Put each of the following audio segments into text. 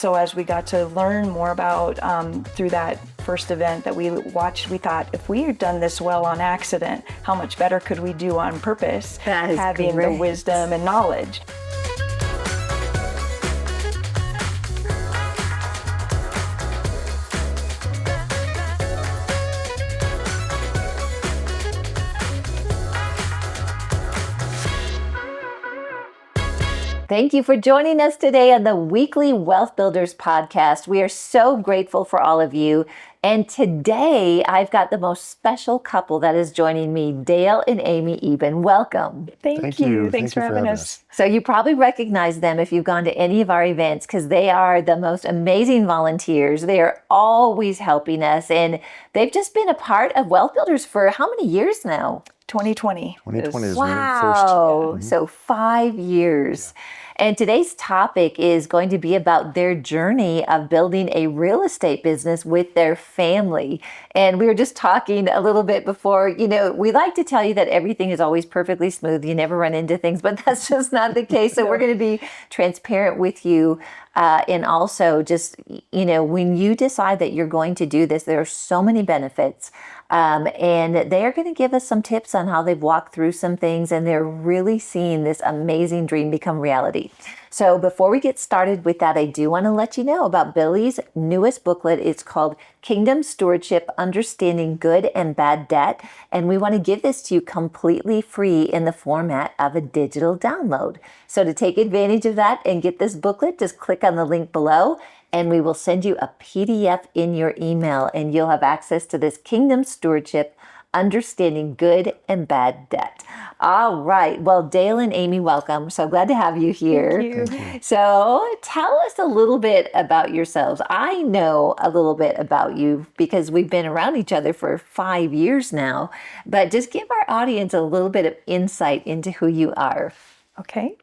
So as we got to learn more about through that first event that we watched, we thought, if we had done this well on accident, how much better could we do on purpose, having the wisdom and knowledge. Thank you for joining us today on the weekly Wealth Builders Podcast. We are so grateful for all of you. And today I've got the most special couple that is joining me, Dale and Amy Eben. Welcome. Thank you. Thanks for having us. So you probably recognize them if you've gone to any of our events because they are the most amazing volunteers. They are always helping us, and they've just been a part of Wealth Builders for how many years now? 2020. 2020 is wow. the first. So 5 years. Yeah. And today's topic is going to be about their journey of building a real estate business with their family. And we were just talking a little bit before, we like to tell you that everything is always perfectly smooth. You never run into things, but that's just not the case. So we're going to be transparent with you. And also just, when you decide that you're going to do this, there are so many benefits. And they are going to give us some tips on how they've walked through some things, and they're really seeing this amazing dream become reality. So before we get started with that, I do want to let you know about Billy's newest booklet. It's called Kingdom Stewardship, Understanding Good and Bad Debt. And we want to give this to you completely free in the format of a digital download. So to take advantage of that and get this booklet, just click on the link below, and we will send you a PDF in your email, and you'll have access to this Kingdom Stewardship, Understanding Good and Bad Debt. All right. Well, Dale and Amy, welcome. So glad to have you here. Thank you. So tell us a little bit about yourselves. I know a little bit about you because we've been around each other for 5 years now, but just give our audience a little bit of insight into who you are. Okay.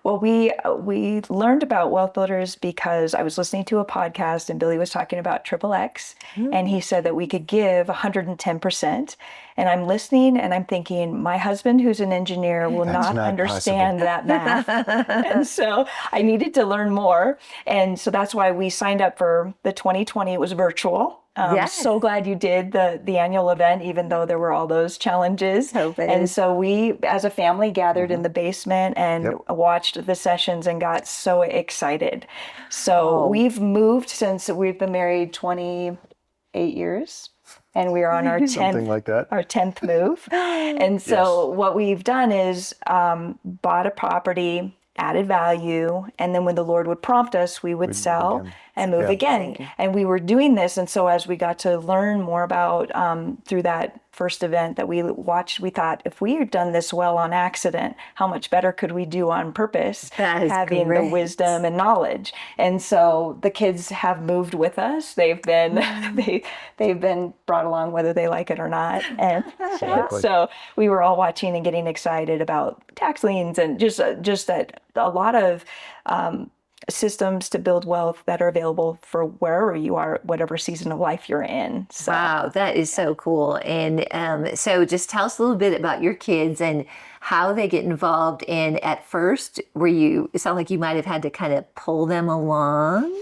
Well, we learned about Wealth Builders because I was listening to a podcast and Billy was talking about triple X, and he said that we could give 110%. And I'm listening and I'm thinking, my husband, who's an engineer, will not understand that math. And so I needed to learn more. And so that's why we signed up for the 2020. It was virtual. Yes. So glad you did the annual event, even though there were all those challenges. And so we, as a family, gathered in the basement and watched the sessions and got so excited. So we've moved since we've been married 28 years. And we are on our 10th move. And so what we've done is bought a property, added value, and then when the Lord would prompt us, we would sell and move again. And we were doing this. And so as we got to learn more about through that first event that we watched, we thought, if we had done this well on accident, how much better could we do on purpose, having the wisdom and knowledge. And so the kids have moved with us. They've been they've been brought along whether they like it or not. And so we were all watching and getting excited about tax liens and just that a lot of systems to build wealth that are available for wherever you are, whatever season of life you're in. So. Wow, that is so cool. And so just tell us a little bit about your kids and how they get involved. And at first, it sounded like you might have had to kind of pull them along,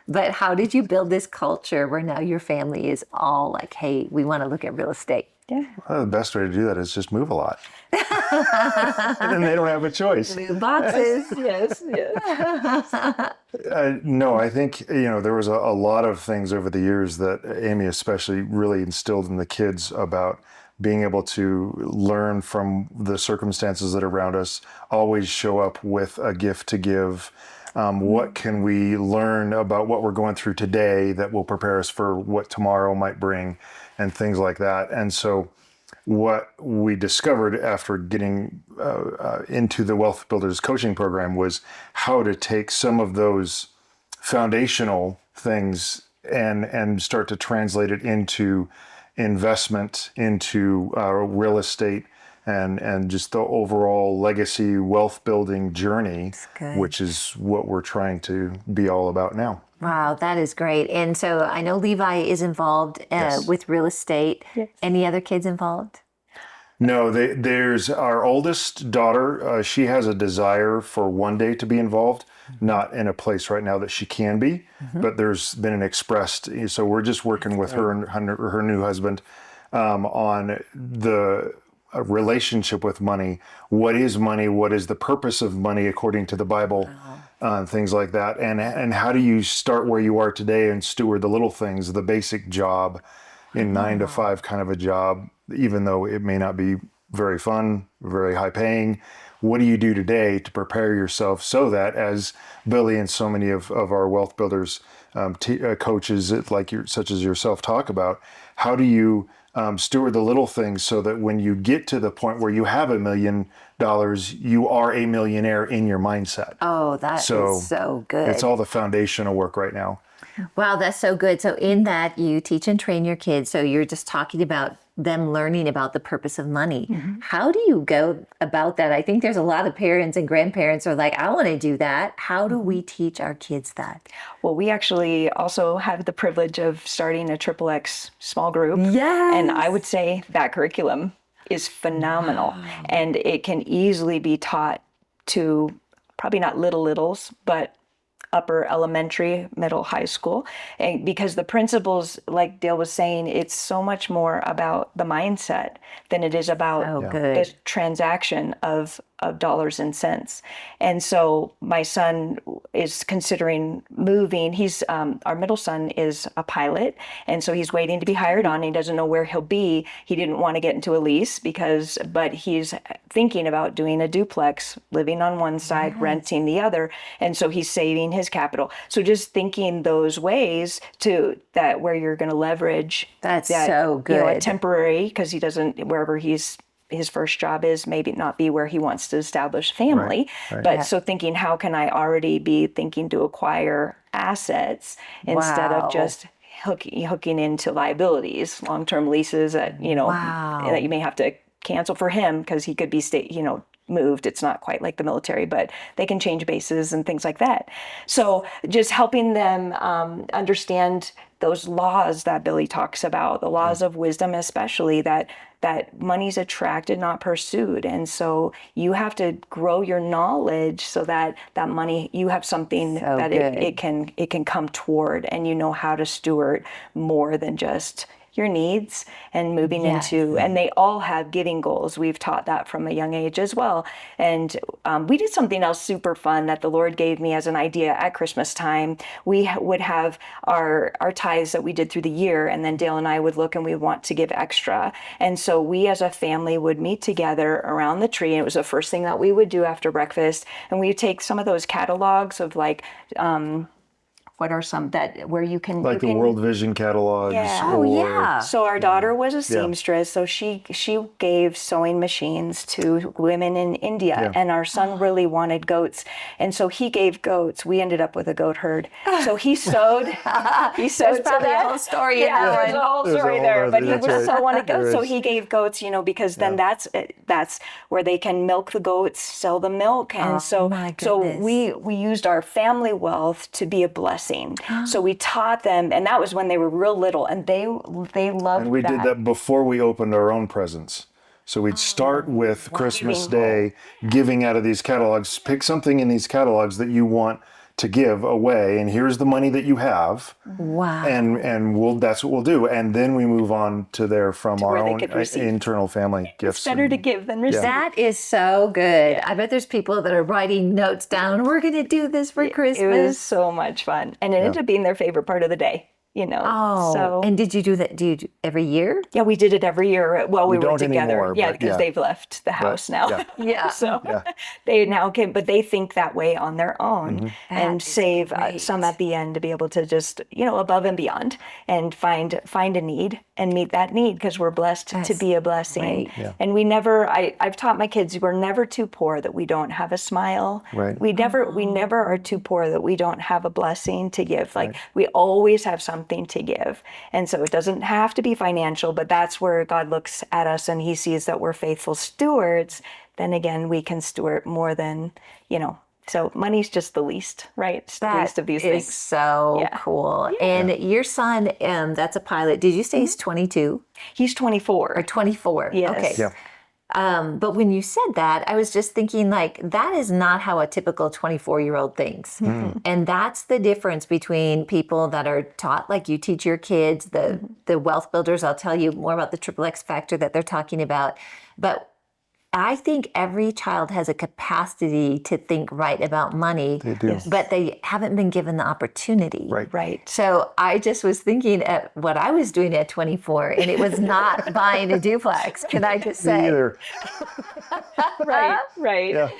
but how did you build this culture where now your family is all like, hey, we want to look at real estate? Yeah. Well, the best way to do that is just move a lot. And then they don't have a choice. Move boxes. Yes. No, I think, there was a lot of things over the years that Amy especially really instilled in the kids about being able to learn from the circumstances that are around us, always show up with a gift to give. What can we learn about what we're going through today that will prepare us for what tomorrow might bring, and things like that. And so what we discovered after getting into the Wealth Builders coaching program was how to take some of those foundational things and start to translate it into investment, into real estate, and just the overall legacy wealth building journey, which is what we're trying to be all about now. Wow, that is great. And so I know Levi is involved with real estate. Yes. Any other kids involved? No, there's our oldest daughter. She has a desire for one day to be involved, not in a place right now that she can be, but there's been an expressed, so we're just working with her and her new husband on the relationship with money. What is money? What is the purpose of money according to the Bible? Things like that. And how do you start where you are today and steward the little things, the basic job in 9 to 5 kind of a job, even though it may not be very fun, very high paying. What do you do today to prepare yourself so that, as Billy and so many of our wealth builders coaches such as yourself talk about, how do you steward the little things so that when you get to the point where you have $1 million, you are a millionaire in your mindset? Oh, that is so good. It's all the foundational work right now. Wow, that's so good. So in that, you teach and train your kids. So you're just talking about them learning about the purpose of money. How do you go about that? I think there's a lot of parents and grandparents are like, I want to do that. How do we teach our kids that? Well, we actually also have the privilege of starting a XXX small group. Yes. And I would say that curriculum is phenomenal. Wow. And it can easily be taught to probably not littles, but upper elementary, middle, high school. And because the principles, like Dale was saying, it's so much more about the mindset than it is about the transaction of dollars and cents. And so my son is considering moving. He's our middle son is a pilot, and so he's waiting to be hired on. He doesn't know where he'll be. He didn't want to get into a lease but he's thinking about doing a duplex, living on one side, renting the other. And so he's saving his capital. So just thinking those ways to that where you're going to leverage that, so good. A temporary, because he doesn't, wherever his first job is, maybe not be where he wants to establish family. Right. But so thinking, how can I already be thinking to acquire assets instead of just hooking into liabilities, long-term leases that, that you may have to cancel for him because he could be moved. It's not quite like the military, but they can change bases and things like that. So just helping them understand those laws that Billy talks about, the laws of wisdom, especially that money's attracted, not pursued. And so you have to grow your knowledge so that money, you have something that it can come toward, and you know how to steward more than just your needs and moving into, and they all have giving goals. We've taught that from a young age as well. And we did something else super fun that the Lord gave me as an idea at Christmas time. We would have our tithes that we did through the year, and then Dale and I would look and we want to give extra. And so we as a family would meet together around the tree, and it was the first thing that we would do after breakfast. And we would take some of those catalogs of what are some that where you can the World Vision catalogs? Yeah. So our daughter was a seamstress, so she gave sewing machines to women in India, and our son really wanted goats, and so he gave goats. We ended up with a goat herd. So he sewed. There's probably a whole story. There's a whole story there. But he was so wanted goats, so he gave goats. Because then that's where they can milk the goats, sell the milk, and so we used our family wealth to be a blessing. So we taught them, and that was when they were real little, and they loved. And we did that before we opened our own presents. So we'd start with Christmas Day, giving out of these catalogs. Pick something in these catalogs that you want to give away, and here's the money that you have. Wow. And that's what we'll do. And then we move on to our own internal family gifts. It's better to give than receive. That is so good. I bet there's people that are writing notes down. We're going to do this for Christmas. It was so much fun. And it ended up being their favorite part of the day. And did you do that? Do you do every year? Yeah, we did it every year while we were together. Anymore, because they've left the house now. So they now can, but they think that way on their own and save some at the end to be able to just, above and beyond and find a need and meet that need, because we're blessed to be a blessing. And I've taught my kids, we're never too poor that we don't have a smile. Right. We never are too poor that we don't have a blessing to give. We always have something to give. And so it doesn't have to be financial, but that's where God looks at us and he sees that we're faithful stewards. Then again, we can steward more than, so money's just the least, right? It's the least of these things. That is so cool. Yeah. And your son, that's a pilot. Did you say he's 22? He's 24. Or 24. Yes. Okay. But when you said that, I was just thinking like, that is not how a typical 24-year-old thinks. And that's the difference between people that are taught, like you teach your kids, the wealth builders. I'll tell you more about the triple X factor that they're talking about. But I think every child has a capacity to think right about money, They do. but they haven't been given the opportunity. Right. So I just was thinking at what I was doing at 24, and it was not buying a duplex. Can I just say? Me either. Right. Yeah.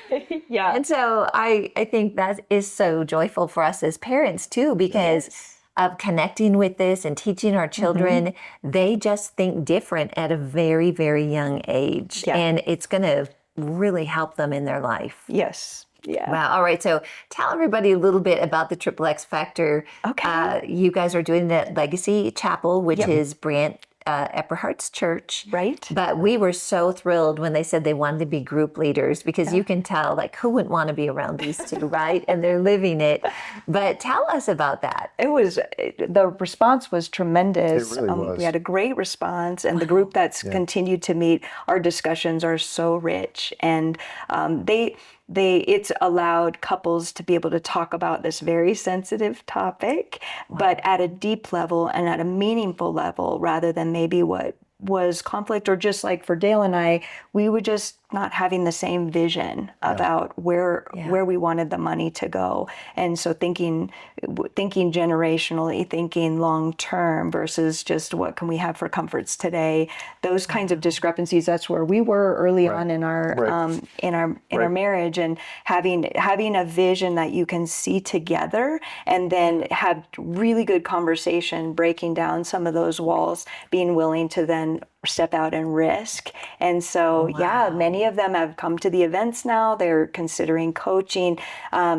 Yeah. And so I think that is so joyful for us as parents too, because of connecting with this and teaching our children, they just think different at a very, very young age. Yeah. And it's going to really help them in their life. Yes. Yeah. Wow. All right. So tell everybody a little bit about the Triple X Factor. Okay. You guys are doing it at Legacy Chapel, which is Brant Epperhart's church. Right. But we were so thrilled when they said they wanted to be group leaders, because you can tell, like, who wouldn't want to be around these two, right? And they're living it. But tell us about that. The response was tremendous. It really was. We had a great response, and the group that's continued to meet, our discussions are so rich, and it's allowed couples to be able to talk about this very sensitive topic, but at a deep level and at a meaningful level, rather than maybe what was conflict, or just like for Dale and I, we were just not having the same vision about where we wanted the money to go. And so thinking generationally, thinking long term versus just what can we have for comforts today, those kinds of discrepancies, that's where we were early on in our our marriage, and having a vision that you can see together, and then have really good conversation, breaking down some of those walls, being willing to then step out and risk. And so, many of them have come to the events now. They're considering coaching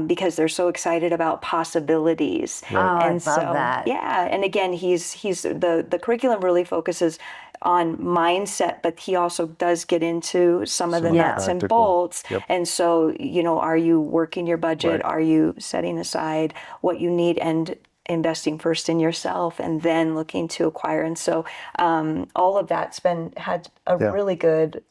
because they're so excited about possibilities. Oh, and I love that. Yeah. And again, he's the curriculum really focuses on mindset, but he also does get into some of the nuts and bolts. And so, are you working your budget? Are you setting aside what you need and investing first in yourself, and then looking to acquire? And so all of that's had a really good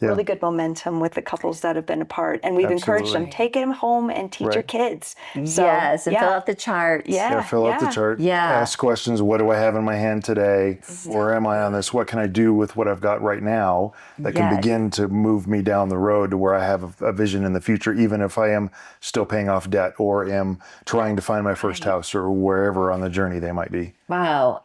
momentum with the couples that have been a part, and we've encouraged them, take him home and teach your kids. So, and fill out the chart. Fill out the chart. Ask questions. What do I have in my hand today? Where am I on this? What can I do with what I've got right now that can begin to move me down the road to where I have a vision in the future, even if I am still paying off debt or am trying to find my first house, or wherever on the journey they might be. Wow.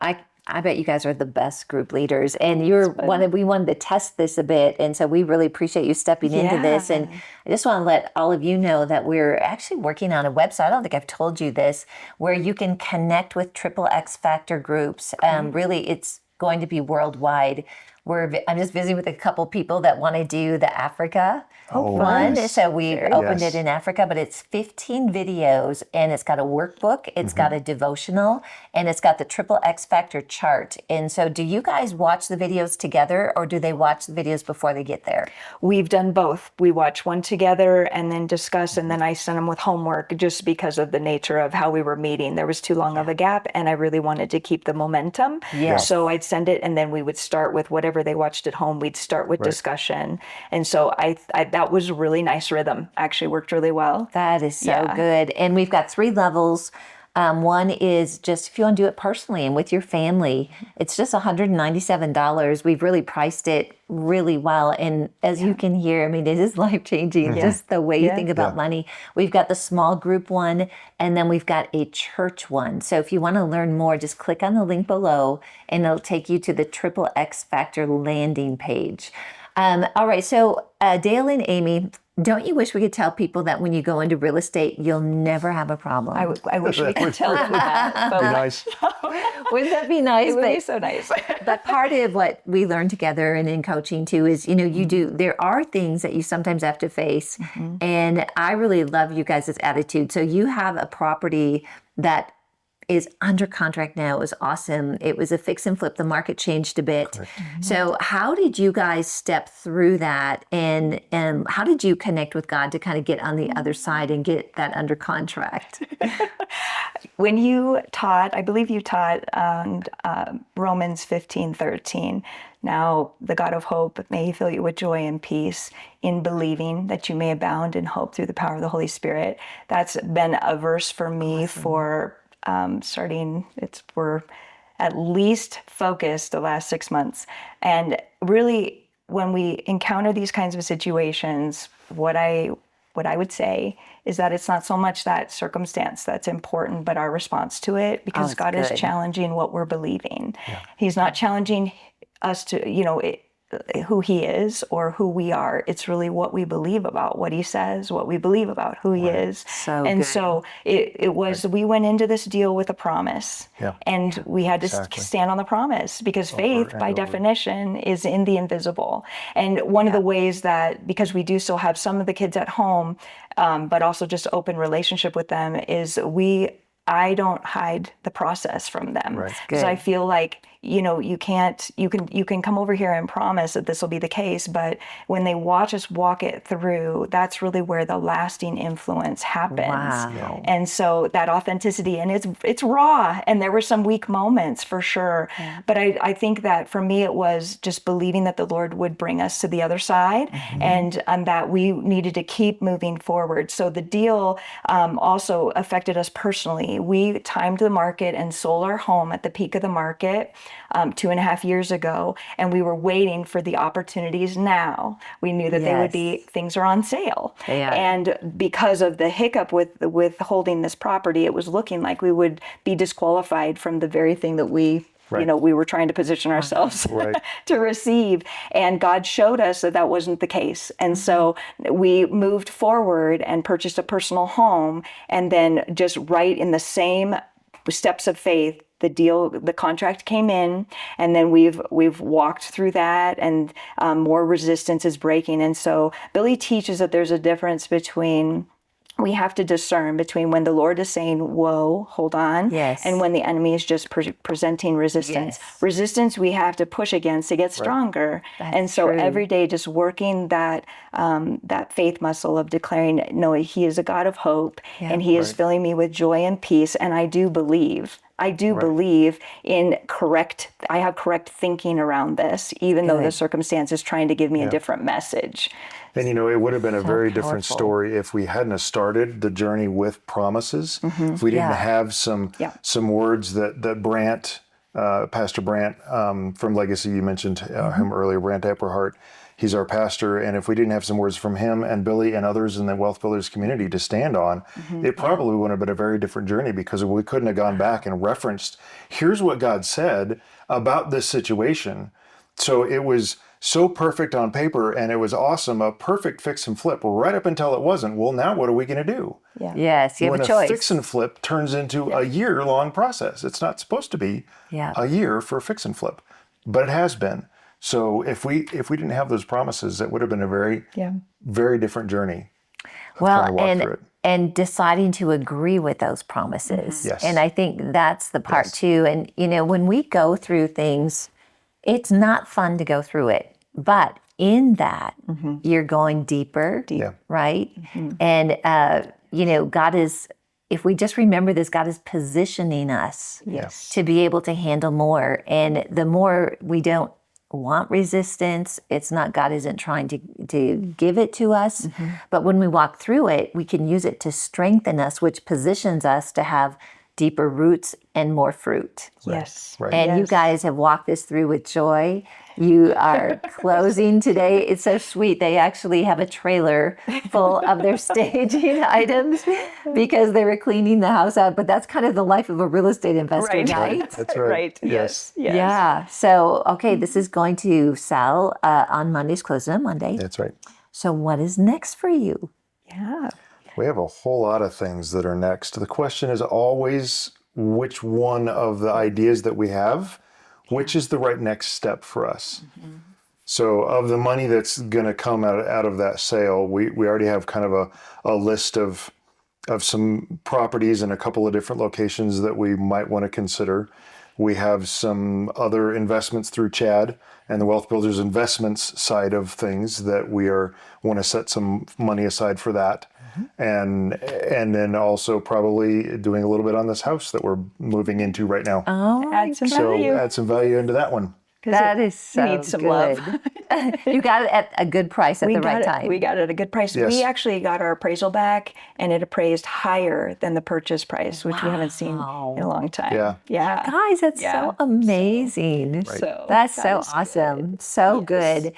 I bet you guys are the best group leaders, and we wanted to test this a bit. And so we really appreciate you stepping into this. And I just want to let all of you know that we're actually working on a website. I don't think I've told you this, where you can connect with Triple X Factor groups. Really, it's going to be worldwide. I'm just visiting with a couple people that want to do the Africa one. Nice. So we opened it in Africa, but it's 15 videos, and it's got a workbook, it's got a devotional, and it's got the Triple X Factor chart. And so do you guys watch the videos together, or do they watch the videos before they get there? We've done both. We watch one together and then discuss, and then I send them with homework, just because of the nature of how we were meeting. There was too long of a gap, and I really wanted to keep the momentum. So I'd send it, and then we would start with whatever they watched at home. We'd start with discussion. And so I that was a really nice rhythm. Actually worked really well. That is so good. And we've got 3 levels. One is just if you want to do it personally and with your family, it's just $197. We've really priced it really well. And as you can hear, I mean, it is life-changing, just the way you think about money. We've got the small group one, and then we've got a church one. So if you want to learn more, just click on the link below, and it'll take you to the Triple X Factor landing page. All right, so Dale and Amy, don't you wish we could tell people that when you go into real estate, you'll never have a problem? I wish we could tell them that. But Be nice. Wouldn't that be nice? It would be so nice. But part of what we learn together and in coaching too is, there are things that you sometimes have to face. And I really love you guys' attitude. So you have a property that is under contract now. It was awesome. It was a fix and flip. The market changed a bit. Mm-hmm. So how did you guys step through that, and how did you connect with God to kind of get on the other side and get that under contract? When you taught, I believe you taught on Romans 15:13. Now, the God of hope, may he fill you with joy and peace in believing, that you may abound in hope through the power of the Holy Spirit. That's been a verse for me for we're at least focused the last 6 months. And really, when we encounter these kinds of situations, what I would say is that it's not so much that circumstance that's important, but our response to it, because God is challenging what we're believing. Yeah. He's not challenging us to, who he is or who we are. It's really what we believe about what he says, what we believe about who he is. So it was, we went into this deal with a promise, and we had to stand on the promise, because faith by definition is in the invisible. And one of the ways that, because we do still have some of the kids at home, but also just open relationship with them, is I don't hide the process from them. Because I feel like, you can come over here and promise that this will be the case, but when they watch us walk it through, that's really where the lasting influence happens. Wow. And so that authenticity, and it's raw, and there were some weak moments for sure. Yeah. But I think that for me, it was just believing that the Lord would bring us to the other side, and that we needed to keep moving forward. So the deal also affected us personally. We timed the market and sold our home at the peak of the market 2.5 years ago, and we were waiting for the opportunities now. We knew that they would be, things are on sale. And because of the hiccup with holding this property, it was looking like we would be disqualified from the very thing that we were trying to position ourselves to receive. And God showed us that that wasn't the case. And so we moved forward and purchased a personal home, and then just right in the same steps of faith, the contract came in, and then we've walked through that, and more resistance is breaking. And so Billy teaches that there's a difference between, we have to discern between when the Lord is saying, whoa, hold on, and when the enemy is just presenting resistance. Resistance we have to push against to get stronger. And so every day just working that faith muscle of declaring, no, he is a God of hope, and he is filling me with joy and peace. And I do believe in I have correct thinking around this, even though the circumstance is trying to give me a different message. And it would have been a very different story if we hadn't have started the journey with promises. If we didn't have some words that Brant, Pastor Brant from Legacy, you mentioned him earlier, Brant Epperhart, he's our pastor. And if we didn't have some words from him and Billy and others in the Wealth Builders community to stand on, it probably would have been a very different journey, because we couldn't have gone back and referenced, here's what God said about this situation. So it was so perfect on paper, and it was awesome, a perfect fix and flip, right up until it wasn't. Well, now what are we going to do? Yes, you have a choice. When a fix and flip turns into a year-long process, it's not supposed to be a year for a fix and flip, but it has been. So if we didn't have those promises, it would have been a very, very different journey. Well, and deciding to agree with those promises. Yes. And I think that's the part too. And, when we go through things, it's not fun to go through it, but in that you're going deeper, right? And, God is, if we just remember this, God is positioning us to be able to handle more. And the more we don't want resistance, it's not, God isn't trying to give it to us, but when we walk through it, we can use it to strengthen us, which positions us to have deeper roots and more fruit. And you guys have walked this through with joy. You are closing today. It's so sweet. They actually have a trailer full of their staging items because they were cleaning the house out. But that's kind of the life of a real estate investor, right? That's right. Yes. Yeah. So, okay, this is going to sell on Mondays, closing on Monday. That's right. So what is next for you? We have a whole lot of things that are next. The question is always, which one of the ideas that we have, which is the right next step for us? So of the money that's going to come out of that sale, we already have kind of a list of some properties in a couple of different locations that we might want to consider. We have some other investments through Chad and the Wealth Builders investments side of things that we want to set some money aside for that. And then also probably doing a little bit on this house that we're moving into right now. Oh, Add some value. So add some value into that one. that is so needs some good. love. You got it at a good price at the right time. We got it at a good price. Yes. We actually got our appraisal back, and it appraised higher than the purchase price, which we haven't seen in a long time. Yeah. Guys, that's so amazing. So That's that so is awesome. So good.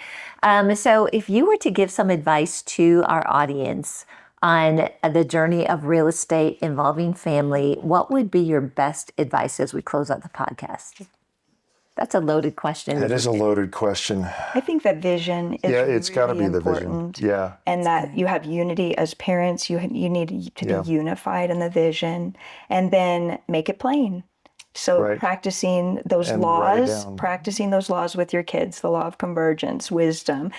So if you were to give some advice to our audience on the journey of real estate involving family, what would be your best advice as we close out the podcast? That's a loaded question. It is a loaded question. I think that vision is It's got to really be the important. vision. Yeah. And that you have unity as parents. You need to be unified in the vision, and then make it plain. So practicing those And write it laws, down. practicing those laws with your kids, the law of convergence, wisdom,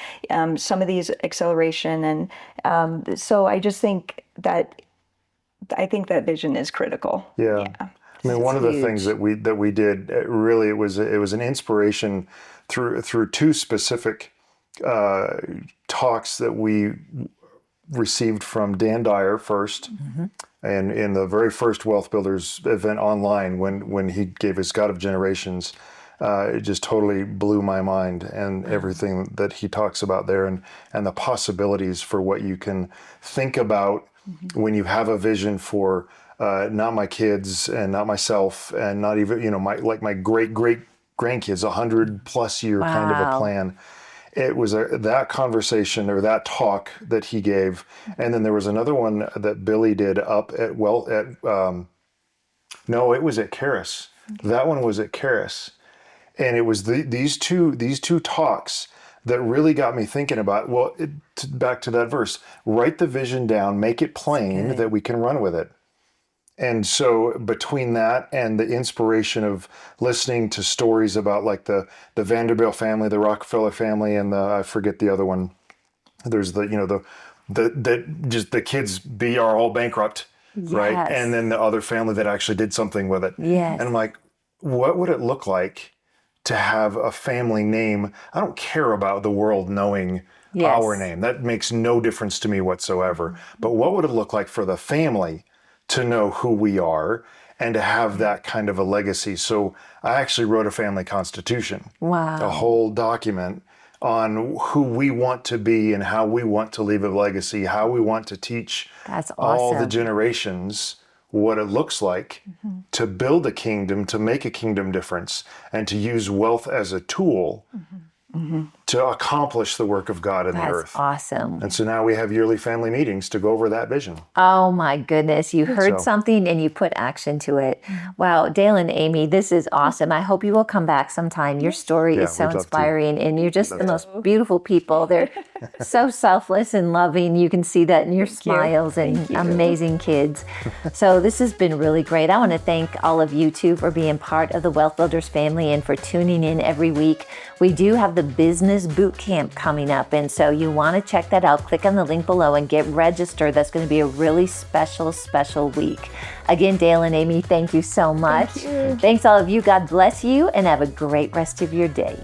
some of these acceleration. And so I just think that vision is critical. Yeah. I mean, one of the things that we did, really, it was an inspiration through two specific talks that we received from Dan Dyer first, and in the very first Wealth Builders event online, when he gave his God of Generations, it just totally blew my mind, and everything that he talks about there, and the possibilities for what you can think about when you have a vision for not my kids and not myself and not even, my great grandkids, 100+ year kind of a plan. It was that conversation or that talk that he gave. And then there was another one that Billy did up at, it was at Karis. That one was at Karis. And it was these two talks that really got me thinking about, back to that verse, write the vision down, make it plain that we can run with it. And so between that and the inspiration of listening to stories about like the Vanderbilt family, the Rockefeller family, and I forget the other one. There's the kids are all bankrupt, right? And then the other family that actually did something with it. Yes. And I'm like, what would it look like to have a family name? I don't care about the world knowing our name. That makes no difference to me whatsoever. But what would it look like for the family to know who we are and to have that kind of a legacy? So I actually wrote a family constitution. Wow. A whole document on who we want to be and how we want to leave a legacy, how we want to teach all the generations what it looks like to build a kingdom, to make a kingdom difference, and to use wealth as a tool to accomplish the work of God in the earth. That's awesome. And so now we have yearly family meetings to go over that vision. Oh my goodness. You heard something and you put action to it. Wow. Dale and Amy, this is awesome. I hope you will come back sometime. Your story is so inspiring, and you're just the most beautiful people. They're so selfless and loving. You can see that in your smiles and amazing kids. So this has been really great. I want to thank all of you too for being part of the Wealth Builders family and for tuning in every week. We do have the Business Bootcamp coming up, and so you want to check that out. Click on the link below and get registered. That's going to be a really special week. Again, Dale and Amy, thank you so much. Thanks all of you. God bless you, and have a great rest of your day.